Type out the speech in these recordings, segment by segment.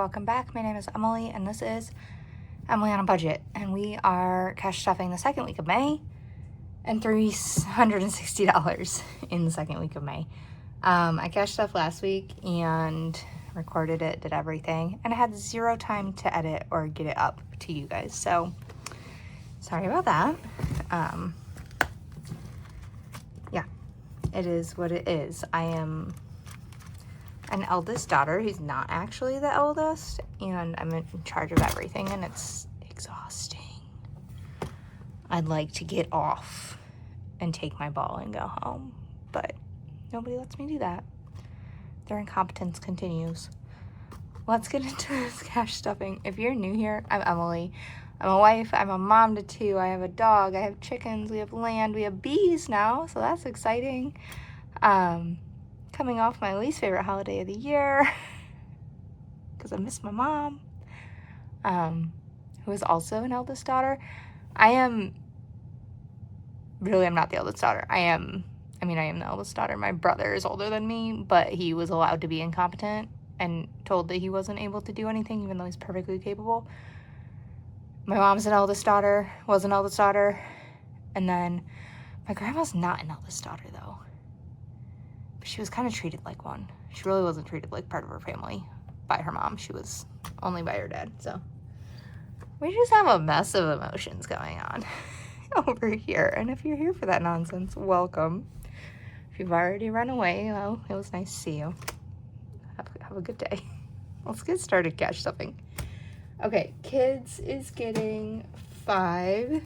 welcome back. My name is Emily, and this is Emily on a Budget, and we are cash stuffing the second week of May and $360 in the second week of May. I cash stuffed last week and recorded it, did everything, and I had zero time to edit or get it up to you guys, so sorry about that. Yeah, it is what it is. I am an eldest daughter who's not actually the eldest, and I'm in charge of everything, and it's exhausting. I'd like to get off and take my ball and go home, but nobody lets me do that. Their incompetence continues. Let's get into this cash stuffing. If you're new here, I'm Emily. I'm a wife, I'm a mom to two, I have a dog, I have chickens, we have land, we have bees now, so that's exciting. Coming off my least favorite holiday of the year because I miss my mom, who is also an eldest daughter. I'm not the eldest daughter. I am the eldest daughter. My brother is older than me, but he was allowed to be incompetent and told that he wasn't able to do anything even though he's perfectly capable. My mom's was an eldest daughter, and then my grandma's not an eldest daughter though. She was kind of treated like one. She really wasn't treated like part of her family by her mom. She was only by her dad. So we just have a mess of emotions going on over here. And if you're here for that nonsense, welcome. If you've already run away, well, it was nice to see you. Have a good day. Let's get started cash stuffing. Okay, kids is getting 5.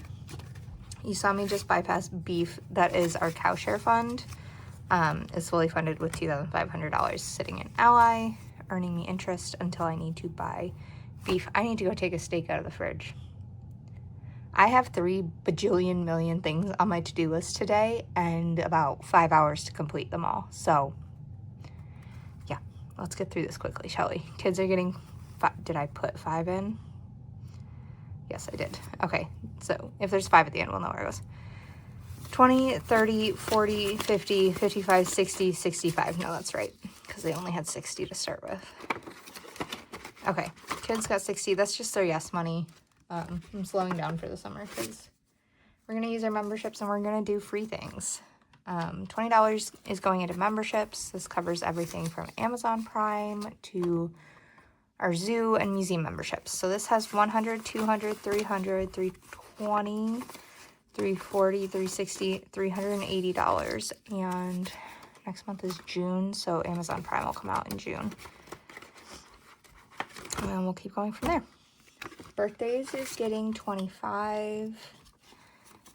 You saw me just bypass beef. That is our cow share fund. Is fully funded with $2,500 sitting in Ally, earning me interest until I need to buy beef. I need to go take a steak out of the fridge. I have 3 bajillion million things on my to-do list today and about 5 hours to complete them all. So, yeah, let's get through this quickly, shall we? Kids are getting 5. Did I put 5 in? Yes, I did. Okay, so if there's 5 at the end, we'll know where it goes. 20, 30, 40, 50, 55, 60, 65. No, that's right, because they only had 60 to start with. Okay, kids got 60. That's just their yes money. I'm slowing down for the summer because we're going to use our memberships and we're going to do free things. $20 is going into memberships. This covers everything from Amazon Prime to our zoo and museum memberships. So this has 100, 200, 300, 320, 340, 360, $380, and next month is June, so Amazon Prime will come out in June. And then we'll keep going from there. Birthdays is getting 25.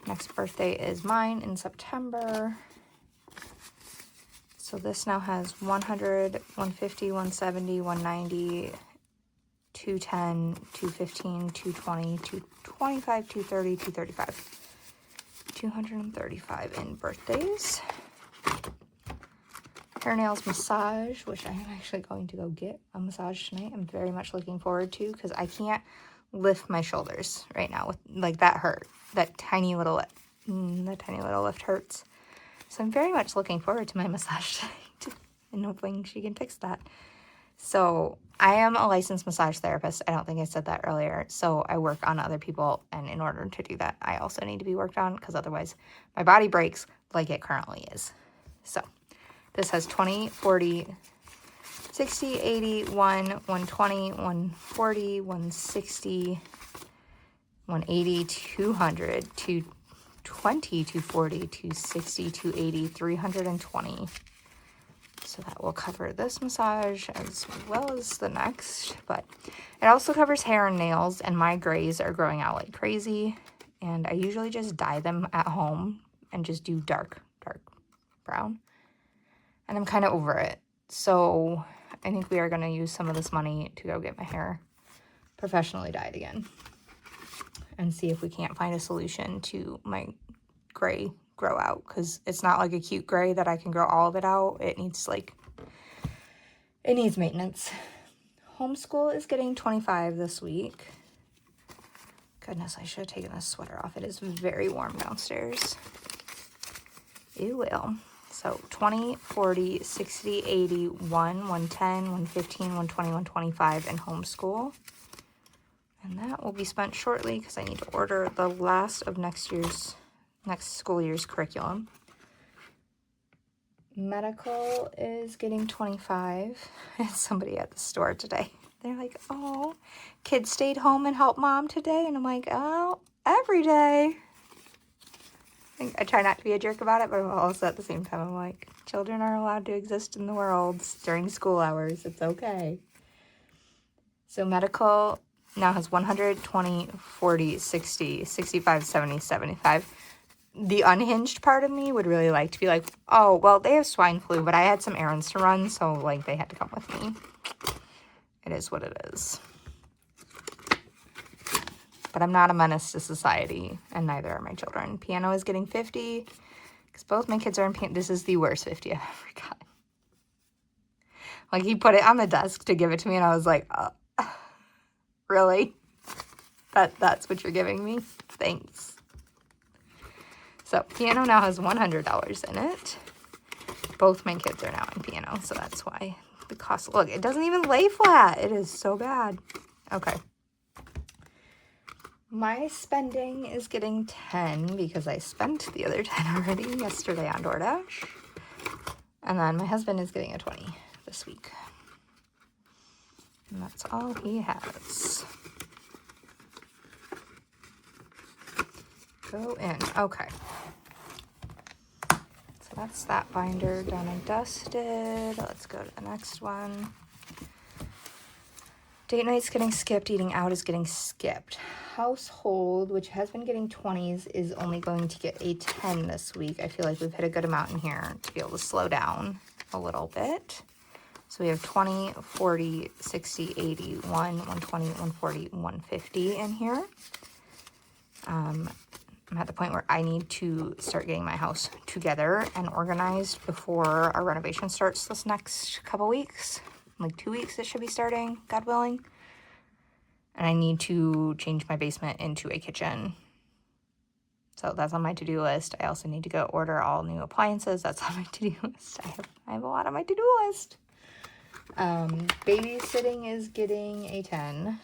Next birthday is mine in September. So this now has 100, 150, 170, 190, 210, 215, 220, 225, 230, 235. 235 in birthdays. Hair, nails, massage, which I am actually going to go get a massage tonight. I'm very much looking forward to because I can't lift my shoulders right now. With like that hurt. That tiny little lift hurts. So I'm very much looking forward to my massage tonight and hoping she can fix that. So I am a licensed massage therapist. I don't think I said that earlier. So I work on other people, and in order to do that, I also need to be worked on because otherwise my body breaks like it currently is. So this has 20, 40, 60, 80, 120, 140, 160, 180, 200, 220, 240, 260, 280, 320. So that will cover this massage as well as the next, but it also covers hair and nails, and my grays are growing out like crazy, and I usually just dye them at home and just do dark brown, and I'm kind of over it. So I think we are going to use some of this money to go get my hair professionally dyed again and see if we can't find a solution to my gray grow out, because it's not like a cute gray that I can grow all of it out. It needs maintenance. Homeschool is getting 25 this week. Goodness, I should have taken this sweater off. It is very warm downstairs. It will. So 20, 40, 60, 80, 1, 110, 115, 120, 125 in homeschool. And that will be spent shortly because I need to order the last of next school year's curriculum. Medical is getting 25. Somebody at the store today, they're like, oh, kids stayed home and helped mom today. And I'm like, oh, every day. I try not to be a jerk about it, but also at the same time, I'm like, children are allowed to exist in the world during school hours. It's okay. So medical now has 100, 20, 40, 60, 65, 70, 75. The unhinged part of me would really like to be like, oh, well, they have swine flu, but I had some errands to run, so, like, they had to come with me. It is what it is. But I'm not a menace to society, and neither are my children. Piano is getting 50, because both my kids are in piano. This is the worst 50 I've ever gotten. Like, he put it on the desk to give it to me, and I was like, really? That's what you're giving me? Thanks. So piano now has $100 in it. Both my kids are now in piano, so that's why the cost. Look, it doesn't even lay flat. It is so bad. Okay. My spending is getting 10 because I spent the other 10 already yesterday on DoorDash. And then my husband is getting a 20 this week. And that's all he has. Go in. Okay. So that's that binder done and dusted. Let's go to the next one. Date night's getting skipped. Eating out is getting skipped. Household, which has been getting 20s, is only going to get a 10 this week. I feel like we've hit a good amount in here to be able to slow down a little bit. So we have 20, 40, 60, 80, 1, 120, 140, 150 in here. I'm at the point where I need to start getting my house together and organized before our renovation starts this next couple weeks. Like 2 weeks it should be starting, God willing. And I need to change my basement into a kitchen. So that's on my to-do list. I also need to go order all new appliances. That's on my to-do list. I have a lot on my to-do list. Babysitting is getting a 10.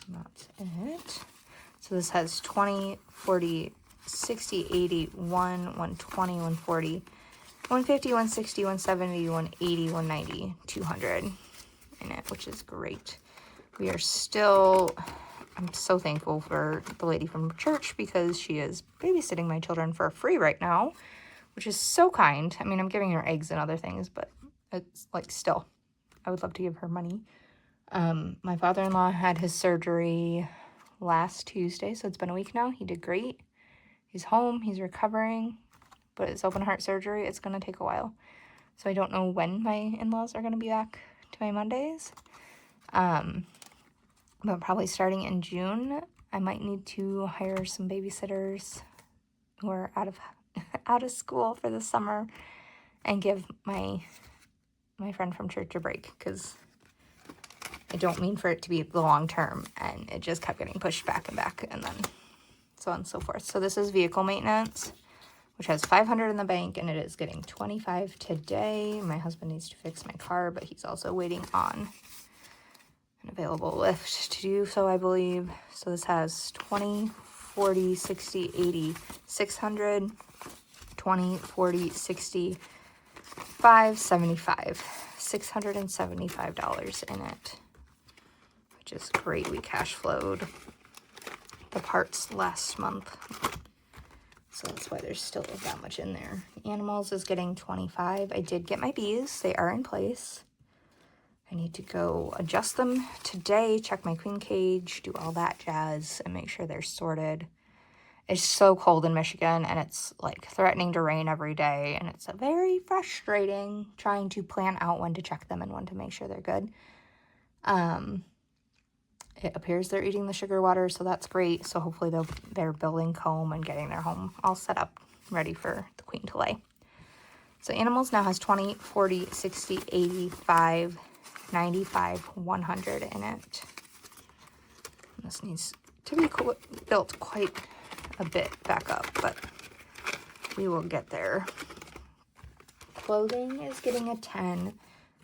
That's it. So this has 20, 40, 60, 80, 1, 120, 140, 150, 160, 170, 180, 190, 200 in it, which is great. We are still, I'm so thankful for the lady from church because she is babysitting my children for free right now, which is so kind. I mean, I'm giving her eggs and other things, but it's like still, I would love to give her money. My father-in-law had his surgery last Tuesday, so it's been a week now. He did great. He's home, he's recovering, but it's open heart surgery. It's going to take a while. So I don't know when my in-laws are going to be back to my Mondays. But probably starting in June, I might need to hire some babysitters who are out of school for the summer and give my friend from church a break, because I don't mean for it to be the long term, and it just kept getting pushed back and back, and then so on and so forth. So this is vehicle maintenance, which has $500 in the bank, and it is getting $25 today. My husband needs to fix my car, but he's also waiting on an available lift to do so, I believe. So this has 20, 40, 60, 80, 600, 20, 40, 60, 5, 75, $675 in it, which is great. We cash flowed the parts last month, so that's why there's still that much in there. Animals is getting 25. I did get my bees. They are in place. I need to go adjust them today, check my queen cage, do all that jazz, and make sure they're sorted. It's so cold in Michigan, and it's like threatening to rain every day, and it's very frustrating trying to plan out when to check them and when to make sure they're good. It appears they're eating the sugar water, so that's great. So hopefully they're building comb and getting their home all set up, ready for the queen to lay. So animals now has 20, 40, 60, 85, 95, 100 in it. And this needs to be built quite a bit back up, but we will get there. Clothing is getting a 10.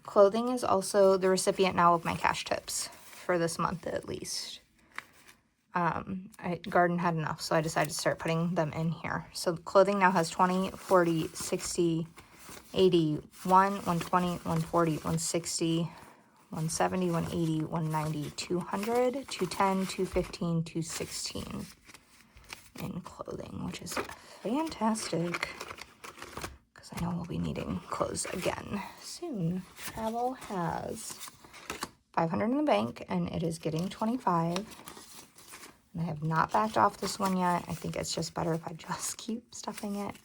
Clothing is also the recipient now of my cash tips for this month at least. Garden had enough, so I decided to start putting them in here. So clothing now has 20, 40, 60, 80, 120, 140, 160, 170, 180, 190, 200, 210, 215, 216 in clothing, which is fantastic because I know we'll be needing clothes again soon. Travel has 500 in the bank, and it is getting 25. And I have not backed off this one yet. I think it's just better if I just keep stuffing it.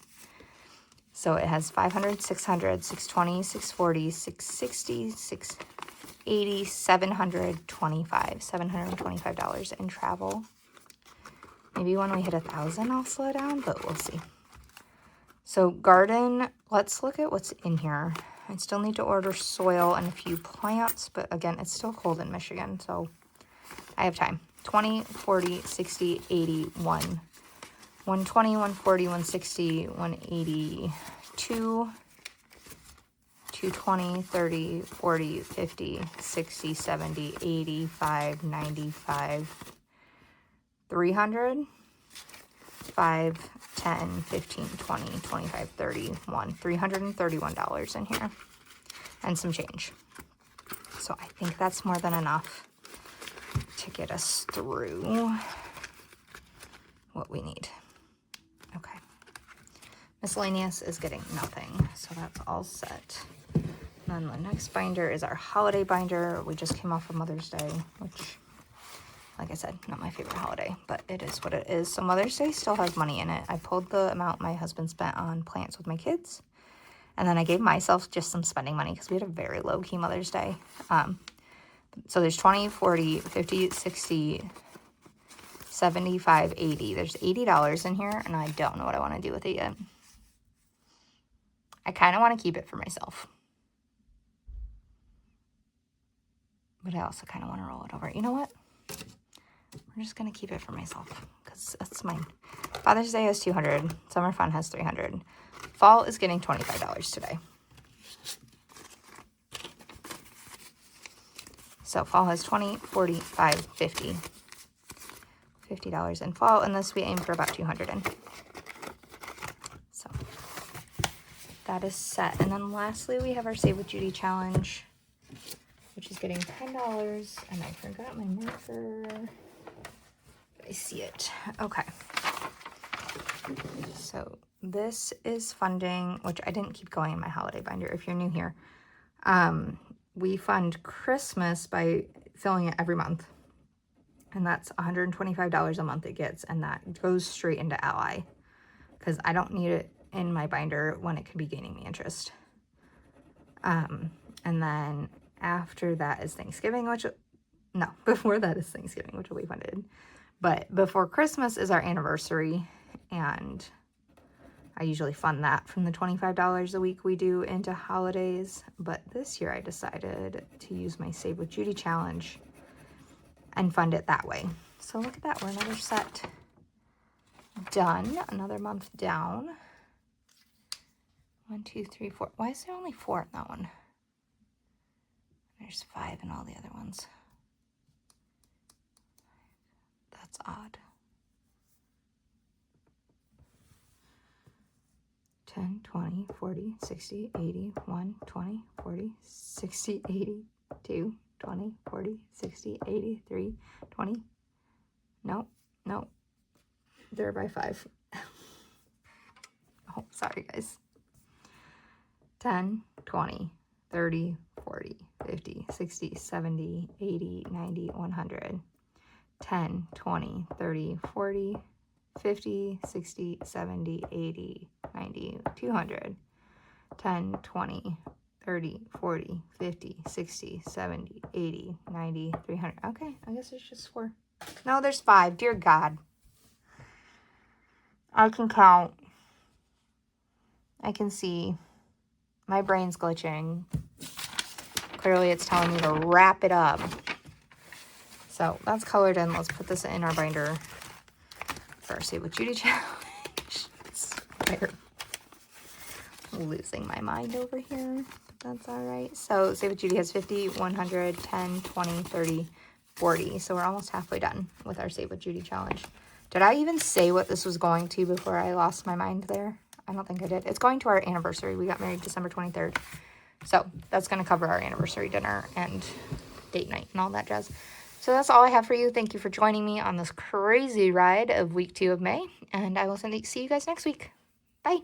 So it has 500, 600, 620, 640, 660, 680, 725. $725 in travel. Maybe when we hit 1,000, I'll slow down, but we'll see. So garden, let's look at what's in here. I still need to order soil and a few plants, but again, it's still cold in Michigan, so I have time. 20, 40, 60, 80, 120, 140, 160, 180, 220, 30, 40, 50, 60, 70, 85, 95, 300, 5, 10, 15, 20, 25, 31, $331 in here and some change. So I think that's more than enough to get us through what we need. Okay. Miscellaneous is getting nothing, so that's all set. And then the next binder is our holiday binder. We just came off of Mother's Day, which, like I said, not my favorite holiday, but it is what it is. So Mother's Day still has money in it. I pulled the amount my husband spent on plants with my kids, and then I gave myself just some spending money because we had a very low-key Mother's Day. So there's 20, 40, 50, 60, 75, 80. There's $80 in here, and I don't know what I want to do with it yet. I kind of want to keep it for myself. But I also kind of want to roll it over. You know what? We're just going to keep it for myself because that's mine. Father's Day has 200. Summer Fun has 300. Fall is getting $25 today. So fall has 20, 40, 5, 50. $50 in fall, and this we aim for about 200 in. So that is set. And then lastly, we have our Save with Judy challenge, which is getting $10. And I forgot my marker. I see it. Okay. So this is funding, which I didn't keep going in my holiday binder. If you're new here, we fund Christmas by filling it every month. And that's $125 a month it gets. And that goes straight into Ally because I don't need it in my binder when it could be gaining me interest. And then after that is Thanksgiving, before that is Thanksgiving, which will be funded. But before Christmas is our anniversary, and I usually fund that from the $25 a week we do into holidays. But this year I decided to use my Save with Judy challenge and fund it that way. So look at that, we're another set done, another month down. 1, 2, 3, 4. Why is there only 4 in that one? There's 5 in all the other ones. That's odd. 10, 20, 40, 60, 80, 1, 20, 40, 60, 80, 2, 20, 40, 60, 80, 3, 20. Nope. They're by 5. Oh, sorry, guys. 10, 20, 30, 40, 50, 60, 70, 80, 90, 100. 10, 20, 30, 40, 50, 60, 70, 80, 90, 200. 10, 20, 30, 40, 50, 60, 70, 80, 90, 300. Okay, I guess there's just 4. No, there's 5. Dear God. I can count. I can see. My brain's glitching. Clearly it's telling me to wrap it up. So that's colored in. Let's put this in our binder for our Save with Judy challenge. losing my mind over here. That's all right. So Save with Judy has 50, 100, 10, 20, 30, 40. So we're almost halfway done with our Save with Judy challenge. Did I even say what this was going to before I lost my mind there? I don't think I did. It's going to our anniversary. We got married December 23rd. So that's going to cover our anniversary dinner and date night and all that jazz. So that's all I have for you. Thank you for joining me on this crazy ride of week 2 of May. And I will see you guys next week. Bye.